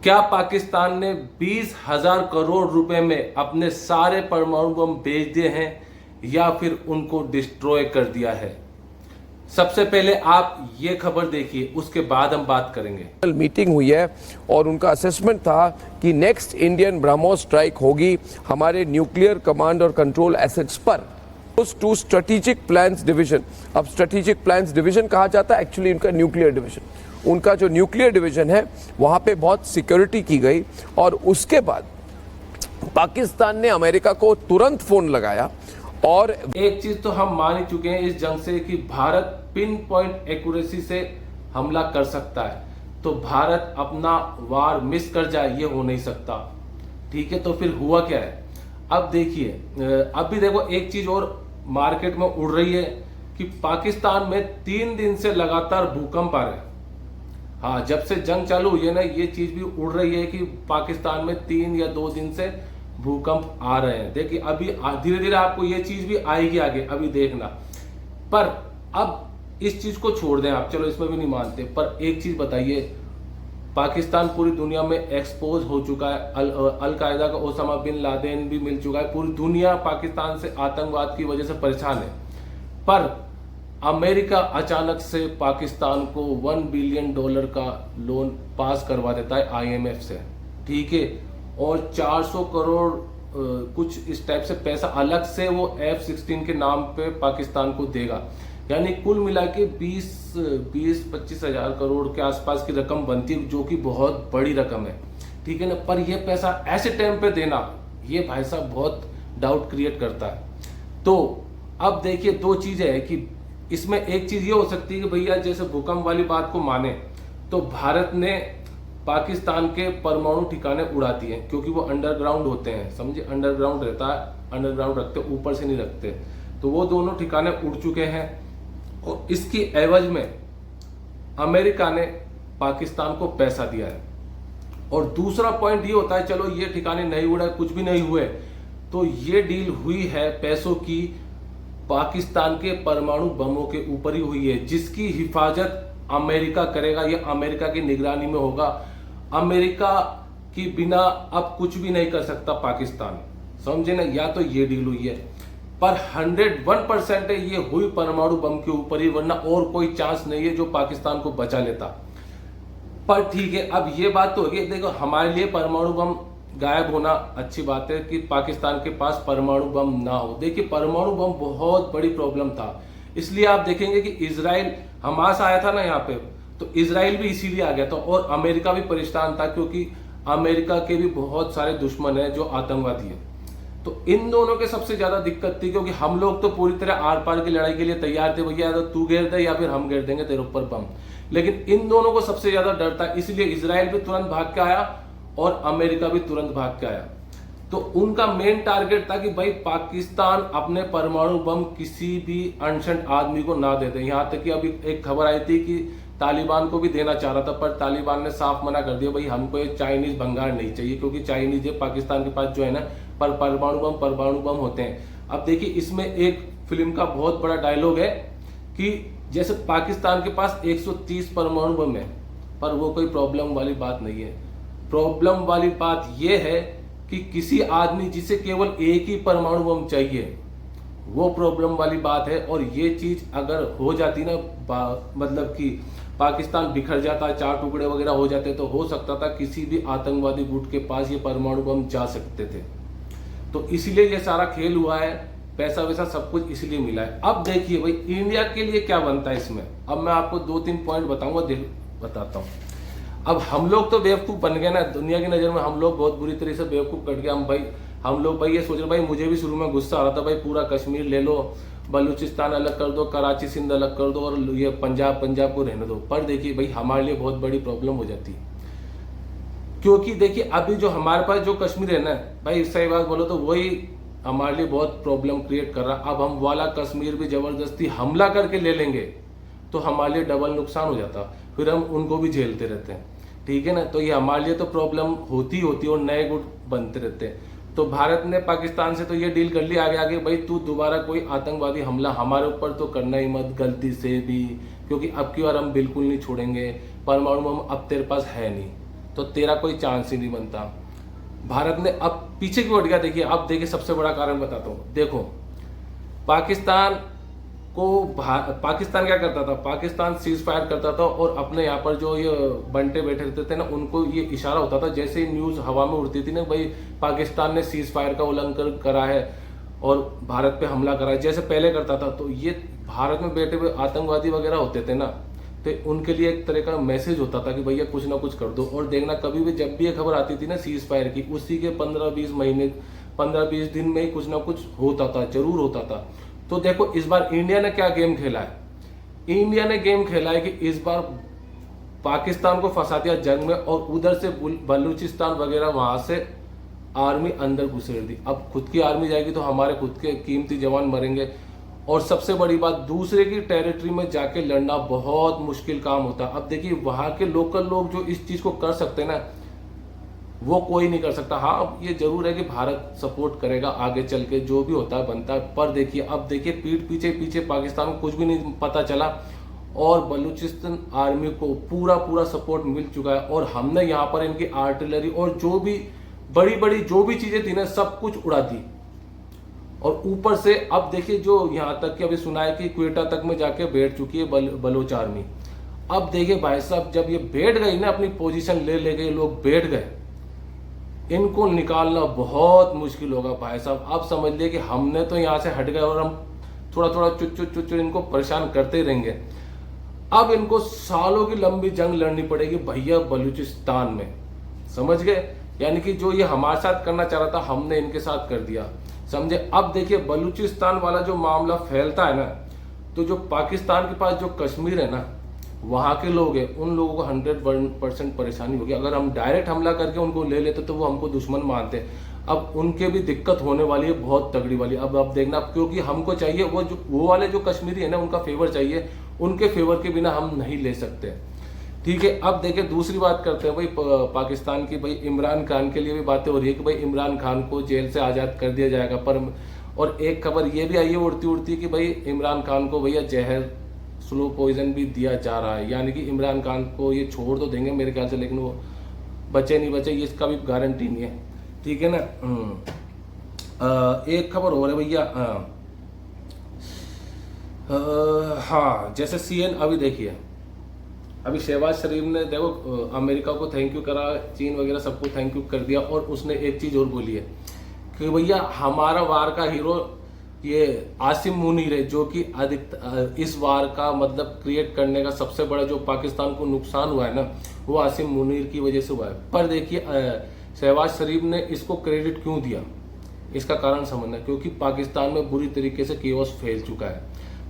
क्या पाकिस्तान ने 20,000 करोड़ रुपए में अपने सारे परमाणु बम बेच दिए हैं या फिर उनको डिस्ट्रॉय कर दिया है? सबसे पहले आप ये खबर देखिए, उसके बाद हम बात करेंगे। मीटिंग हुई है और उनका असेसमेंट था कि नेक्स्ट इंडियन ब्रह्मोस स्ट्राइक होगी हमारे न्यूक्लियर कमांड और कंट्रोल एसेट्स पर। टू स्ट्रेटेजिक प्लान्स डिवीजन, अब स्ट्रेटेजिक प्लान्स डिवीजन कहा जाता है, एक्चुअली उनका न्यूक्लियर डिवीजन, उनका जो न्यूक्लियर डिवीजन है वहां पे बहुत सिक्योरिटी की गई। और उसके बाद पाकिस्तान ने अमेरिका को तुरंत फोन लगाया। और एक चीज तो हम मान ही चुके हैं इस जंग से कि भारत पिन पॉइंट एक्यूरेसी से हमला कर सकता है, तो भारत अपना वार मिस कर जाए ये हो नहीं सकता। ठीक है, तो फिर हुआ क्या है? अब देखिए, अभी देखो एक चीज और मार्केट में उड़ रही है कि पाकिस्तान में 3 दिन से लगातार भूकंप आ रहे हैं। हाँ, जब से जंग चालू हुई है ना, ये चीज भी उड़ रही है कि पाकिस्तान में 3 या 2 दिन से भूकंप आ रहे हैं। देखिए अभी धीरे धीरे आपको ये चीज भी आएगी आगे, अभी देखना। पर अब इस चीज को छोड़ दें आप, चलो इसमें भी नहीं मानते, पर एक चीज बताइए, पाकिस्तान पूरी दुनिया में एक्सपोज हो चुका है। अल कायदा का ओसामा बिन लादेन भी मिल चुका है। पूरी दुनिया पाकिस्तान से आतंकवाद की वजह से परेशान है। पर अमेरिका अचानक से पाकिस्तान को $1 बिलियन का लोन पास करवा देता है IMF से। ठीक है, और 400 करोड़ कुछ इस टाइप से पैसा अलग से वो F-16 के नाम पे पाकिस्तान को देगा। यानी कुल मिला के 20-25 हजार करोड़ के आसपास की रकम बनती है, जो कि बहुत बड़ी रकम है। ठीक है ना, पर ये पैसा ऐसे टाइम पे देना, ये भाई साहब बहुत डाउट क्रिएट करता है। तो अब देखिए दो चीजें है कि इसमें एक चीज ये हो सकती है कि भैया जैसे भूकंप वाली बात को माने तो भारत ने पाकिस्तान के परमाणु ठिकाने उड़ा दिए, क्योंकि वो अंडरग्राउंड होते हैं, समझे, अंडरग्राउंड रहता है, अंडरग्राउंड रखते, ऊपर से नहीं रखते। तो वो दोनों ठिकाने उड़ चुके हैं और इसकी एवज में अमेरिका ने पाकिस्तान को पैसा दिया है। और दूसरा पॉइंट ये होता है, चलो ये ठिकाने नहीं उड़े, कुछ भी नहीं हुए, तो ये डील हुई है पैसों की पाकिस्तान के परमाणु बमों के ऊपर ही हुई है, जिसकी हिफाजत अमेरिका करेगा, ये अमेरिका की निगरानी में होगा। अमेरिका की बिना अब कुछ भी नहीं कर सकता पाकिस्तान, समझे ना। या तो ये डील हुई है, पर 101% है ये हुई परमाणु बम के ऊपर ही, वरना और कोई चांस नहीं है जो पाकिस्तान को बचा लेता। पर ठीक है, अब ये बात तो होगी, देखो हमारे लिए परमाणु बम गायब होना अच्छी बात है कि पाकिस्तान के पास परमाणु बम ना हो। देखिए परमाणु बम बहुत बड़ी प्रॉब्लम था, इसलिए आप देखेंगे कि इजराइल हमास आया था ना यहाँ पे, तो इजराइल भी इसीलिए आ गया था। और अमेरिका भी परेशान था, क्योंकि अमेरिका के भी बहुत सारे दुश्मन हैं जो आतंकवादी है। तो इन दोनों के सबसे ज्यादा दिक्कत थी, क्योंकि हम लोग तो पूरी तरह आर पार की लड़ाई के लिए तैयार थे, भैया तो तू घेर दे या फिर हम घेर देंगे तेरे ऊपर बम। लेकिन इन दोनों को सबसे ज्यादा डर था, इसलिए इजराइल भी तुरंत भाग के आया और अमेरिका भी तुरंत भाग के आया। तो उनका मेन टारगेट था कि भाई पाकिस्तान अपने परमाणु बम किसी भी अनशन आदमी को ना दे दे। यहाँ तक कि अभी एक खबर आई थी कि तालिबान को भी देना चाह रहा था, पर तालिबान ने साफ मना कर दिया, भाई हमको ये चाइनीज भंगार नहीं चाहिए, क्योंकि चाइनीज पाकिस्तान के पास जो है ना पर परमाणु बम होते हैं। अब देखिए इसमें एक फिल्म का बहुत बड़ा डायलॉग है कि जैसे पाकिस्तान के पास 130 परमाणु बम है, पर वो कोई प्रॉब्लम वाली बात नहीं है। प्रॉब्लम वाली बात यह है कि किसी आदमी जिसे केवल एक ही परमाणु बम चाहिए, वो प्रॉब्लम वाली बात है। और ये चीज अगर हो जाती ना, मतलब कि पाकिस्तान बिखर जाता, 4 टुकड़े वगैरह हो जाते, तो हो सकता था किसी भी आतंकवादी गुट के पास ये परमाणु बम जा सकते थे। तो इसलिए ये सारा खेल हुआ है, पैसा वैसा सब कुछ इसलिए मिला है। अब देखिए भाई इंडिया के लिए क्या बनता है इसमें। अब मैं आपको 2-3 पॉइंट बताऊंगा, बताता हूँ। अब हम लोग तो बेवकूफ बन गए ना, दुनिया की नजर में हम लोग बहुत बुरी तरह से बेवकूफ कट गए। हम लोग भाई ये सोच रहे, भाई मुझे भी शुरू में गुस्सा आ रहा था, भाई पूरा कश्मीर ले लो, बलूचिस्तान अलग कर दो, कराची सिंध अलग कर दो और ये पंजाब को रहने दो। पर देखिए भाई हमारे लिए बहुत बड़ी प्रॉब्लम हो जाती है, क्योंकि देखिए अभी जो हमारे पास जो कश्मीर है ना भाई, सही बात बोलो तो वही हमारे लिए बहुत प्रॉब्लम क्रिएट कर रहा। अब हम वाला कश्मीर भी जबरदस्ती हमला करके ले लेंगे तो हमारे लिए डबल नुकसान हो जाता, फिर हम उनको भी झेलते रहते हैं। ठीक है ना, तो ये हमारे लिए तो प्रॉब्लम होती और नए गुट बनते रहते हैं। तो भारत ने पाकिस्तान से तो ये डील कर ली आगे भाई तू दोबारा कोई आतंकवादी हमला हमारे ऊपर तो करना ही मत गलती से भी, क्योंकि अब की बार हम बिल्कुल नहीं छोड़ेंगे, परमाणु बम अब तेरे पास है नहीं। तो तेरा कोई चांस ही नहीं बनता। भारत ने अब पीछे क्यों हट गया, देखिए अब देखिए सबसे बड़ा कारण बताता हूँ। देखो पाकिस्तान क्या करता था, पाकिस्तान सीज फायर करता था और अपने यहाँ पर जो ये बंटे बैठे रहते थे ना, उनको ये इशारा होता था, जैसे ही न्यूज हवा में उड़ती थी ना, भाई पाकिस्तान ने सीज फायर का उल्लंघन करा है और भारत पे हमला करा है, जैसे पहले करता था, तो ये भारत में बैठे हुए आतंकवादी वगैरह होते थे ना, तो उनके लिए एक तरह का मैसेज होता था कि भैया कुछ ना कुछ कर दो। और देखना कभी भी जब भी ये खबर आती थी ना सीज फायर की, उसी के 15-20 दिन में ही कुछ ना कुछ होता था, जरूर होता था। तो देखो इस बार इंडिया ने क्या गेम खेला है, इंडिया ने गेम खेला है कि इस बार पाकिस्तान को फंसा दिया जंग में और उधर से बलूचिस्तान वगैरह वहां से आर्मी अंदर घुसेड़ दी। अब खुद की आर्मी जाएगी तो हमारे खुद के कीमती जवान मरेंगे। और सबसे बड़ी बात, दूसरे की टेरिटरी में जाके लड़ना बहुत मुश्किल काम होता है। अब देखिए वहां के लोकल लोग जो इस चीज को कर सकते हैं ना, वो कोई नहीं कर सकता। हाँ ये जरूर है कि भारत सपोर्ट करेगा आगे चल के, जो भी होता है बनता है, पर देखिए अब देखिए पीठ पीछे पाकिस्तान को कुछ भी नहीं पता चला और बलूचिस्तान आर्मी को पूरा सपोर्ट मिल चुका है। और हमने यहाँ पर इनकी आर्टिलरी और जो भी बड़ी जो भी चीजें थी ना, सब कुछ उड़ा दी। और ऊपर से अब देखिए जो यहाँ तक कि अभी सुना है कि क्वेटा तक में जाके बैठ चुकी है बलोच आर्मी। अब देखिए भाई साहब, जब ये बैठ गई ना, अपनी पोजीशन ले गए, लोग बैठ गए, इनको निकालना बहुत मुश्किल होगा भाई साहब। अब समझ लिए कि हमने तो यहाँ से हट गए और हम थोड़ा चुच इनको परेशान करते ही रहेंगे। अब इनको सालों की लंबी जंग लड़नी पड़ेगी भैया बलूचिस्तान में, समझ गए। यानी कि जो ये हमारे साथ करना चाह रहा था, हमने इनके साथ कर दिया, समझे। अब देखिए बलूचिस्तान वाला जो मामला फैलता है ना, तो जो पाकिस्तान के पास जो कश्मीर है ना, वहां के लोग हैं, उन लोगों को 100% परेशानी होगी। अगर हम डायरेक्ट हमला करके उनको ले लेते तो वो हमको दुश्मन मानते। अब उनके भी दिक्कत होने वाली है, बहुत तगड़ी वाली। अब देखना, क्योंकि हमको चाहिए वो वाले जो कश्मीरी है ना, उनका फेवर चाहिए, उनके फेवर के बिना हम नहीं ले सकते, ठीक है। अब देखिए दूसरी बात करते हैं भाई पाकिस्तान की। भाई इमरान खान के लिए भी बातें हो रही है कि भाई इमरान खान को जेल से आज़ाद कर दिया जाएगा, पर और एक खबर ये भी आई है उड़ती कि भाई इमरान खान को भैया जहर स्लो पॉइजन भी दिया जा रहा है। यानी कि इमरान खान को ये छोड़ तो देंगे मेरे ख्याल से, लेकिन वो बचे नहीं बचे ये इसका भी गारंटी नहीं है, ठीक है ना। एक खबर हो रही है भैया, हाँ जैसे सीएन अभी देखिए, अभी शहबाज शरीफ ने देखो अमेरिका को थैंक यू करा, चीन वगैरह सबको थैंक यू कर दिया, और उसने एक चीज और बोली है कि भैया हमारा वार का हीरो ये आसिम मुनीर है, जो कि इस वार का मतलब क्रिएट करने का सबसे बड़ा जो पाकिस्तान को नुकसान हुआ है ना, वो आसिम मुनीर की वजह से हुआ है। पर देखिए शहबाज शरीफ ने इसको क्रेडिट क्यों दिया, इसका कारण समझना, क्योंकि पाकिस्तान में बुरी तरीके से केओस फैल चुका है,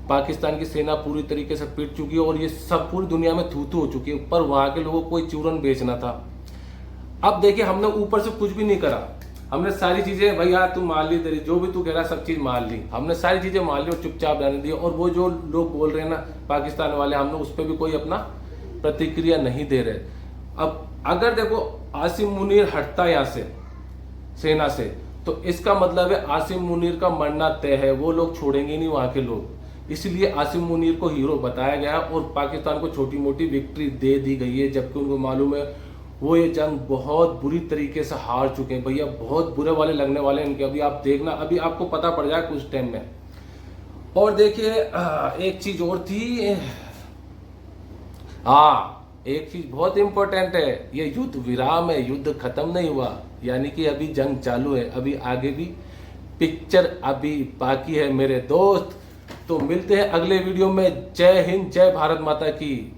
पाकिस्तान की सेना पूरी तरीके से पिट चुकी है और ये सब पूरी दुनिया में थू हो चुकी है, पर वहां के लोगों को कोई चूरन बेचना था। अब देखिए हमने ऊपर से कुछ भी नहीं करा, हमने सारी चीजें भैया तू मान ली, तेरी जो भी तू कह रहा सब चीज मान ली, हमने सारी चीजें मान ली और चुपचाप रहने दी। और वो जो लोग बोल रहे हैं ना पाकिस्तान वाले, हमने उस पर भी कोई अपना प्रतिक्रिया नहीं दे रहे। अब अगर देखो आसिम मुनीर हटता है यहाँ से सेना से, तो इसका मतलब है आसिम मुनीर का मरना तय है, वो लोग छोड़ेंगे नहीं वहां के लोग। इसलिए आसिम मुनीर को हीरो बताया गया और पाकिस्तान को छोटी मोटी विक्ट्री दे दी गई है, जबकि उनको मालूम है वो ये जंग बहुत बुरी तरीके से हार चुके हैं भैया, बहुत बुरे वाले लगने वाले हैं इनके। अभी आप देखना, अभी आपको पता पड़ जाए कुछ टाइम में। और देखिए एक चीज और थी, हाँ एक चीज बहुत इंपॉर्टेंट है, ये युद्ध विराम है, युद्ध खत्म नहीं हुआ, यानी कि अभी जंग चालू है, अभी आगे भी पिक्चर अभी बाकी है मेरे दोस्त। तो मिलते हैं अगले वीडियो में। जय हिंद, जय भारत माता की।